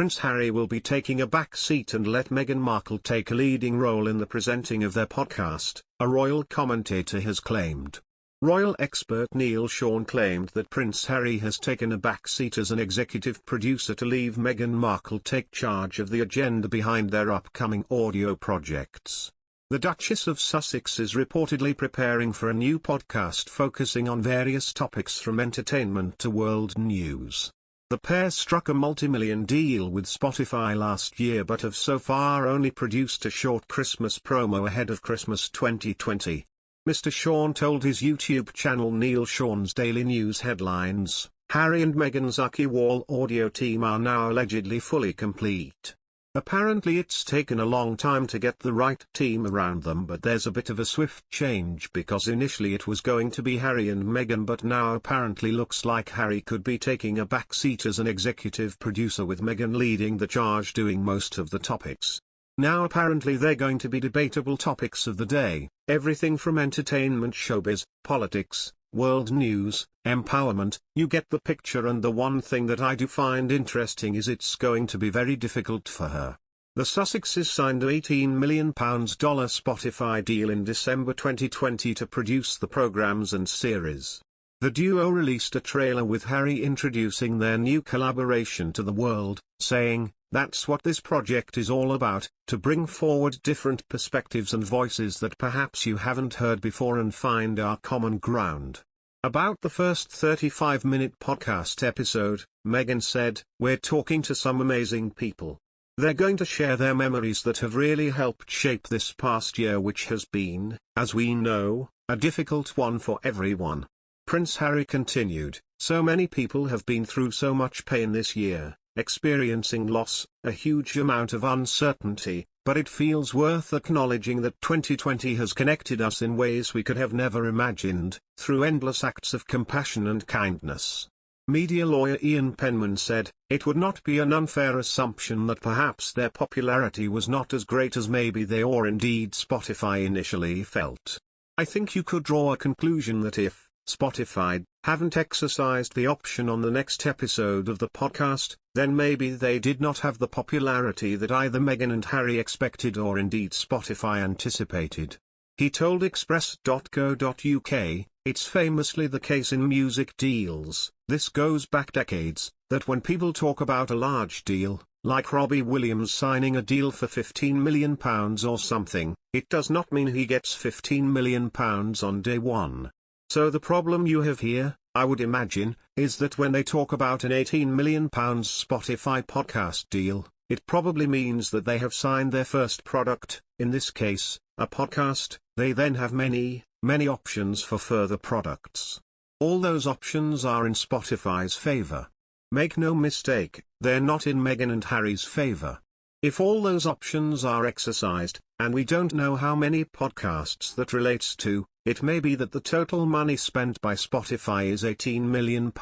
Prince Harry will be taking a back seat and let Meghan Markle take a leading role in the presenting of their podcast, a royal commentator has claimed. Royal expert Neil Sean claimed that Prince Harry has taken a back seat as an executive producer to leave Meghan Markle take charge of the agenda behind their upcoming audio projects. The Duchess of Sussex is reportedly preparing for a new podcast focusing on various topics from entertainment to world news. The pair struck a multi-million deal with Spotify last year but have so far only produced a short Christmas promo ahead of Christmas 2020. Mr. Sean told his YouTube channel Neil Sean's Daily News headlines, "Harry and Meghan's Archewall audio team are now allegedly fully complete. Apparently it's taken a long time to get the right team around them, but there's a bit of a swift change because initially it was going to be Harry and Meghan, but now apparently looks like Harry could be taking a back seat as an executive producer with Meghan leading the charge doing most of the topics. Now apparently they're going to be debatable topics of the day, everything from entertainment, showbiz, politics, world news, empowerment, you get the picture, and the one thing that I do find interesting is it's going to be very difficult for her." The Sussexes signed a $18 million Spotify deal in December 2020 to produce the programs and series. The duo released a trailer with Harry introducing their new collaboration to the world, saying, "That's what this project is all about, to bring forward different perspectives and voices that perhaps you haven't heard before and find our common ground." About the first 35-minute podcast episode, Meghan said, "We're talking to some amazing people. They're going to share their memories that have really helped shape this past year, which has been, as we know, a difficult one for everyone." Prince Harry continued, "So many people have been through so much pain this year, experiencing loss, a huge amount of uncertainty, but it feels worth acknowledging that 2020 has connected us in ways we could have never imagined, through endless acts of compassion and kindness." Media lawyer Ian Penman said, "It would not be an unfair assumption that perhaps their popularity was not as great as maybe they or indeed Spotify initially felt. I think you could draw a conclusion that if Spotify haven't exercised the option on the next episode of the podcast, then maybe they did not have the popularity that either Meghan and Harry expected or indeed Spotify anticipated." He told Express.co.uk, "It's famously the case in music deals, this goes back decades, that when people talk about a large deal, like Robbie Williams signing a deal for £15 million or something, it does not mean he gets £15 million on day one. So the problem you have here, I would imagine, is that when they talk about an £18 million Spotify podcast deal, it probably means that they have signed their first product, in this case, a podcast. They then have many, many options for further products. All those options are in Spotify's favor. Make no mistake, they're not in Meghan and Harry's favor. If all those options are exercised, and we don't know how many podcasts that relates to, it may be that the total money spent by Spotify is £18 million.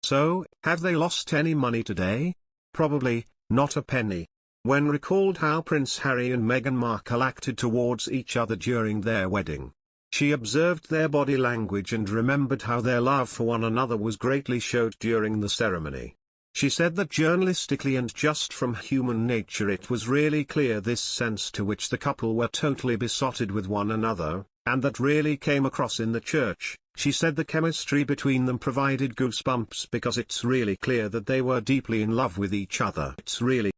So, have they lost any money today? Probably, not a penny." When recalled how Prince Harry and Meghan Markle acted towards each other during their wedding, she observed their body language and remembered how their love for one another was greatly showed during the ceremony. She said that journalistically and just from human nature it was really clear this sense to which the couple were totally besotted with one another, and that really came across in the church. She said the chemistry between them provided goosebumps because it's really clear that they were deeply in love with each other. It's really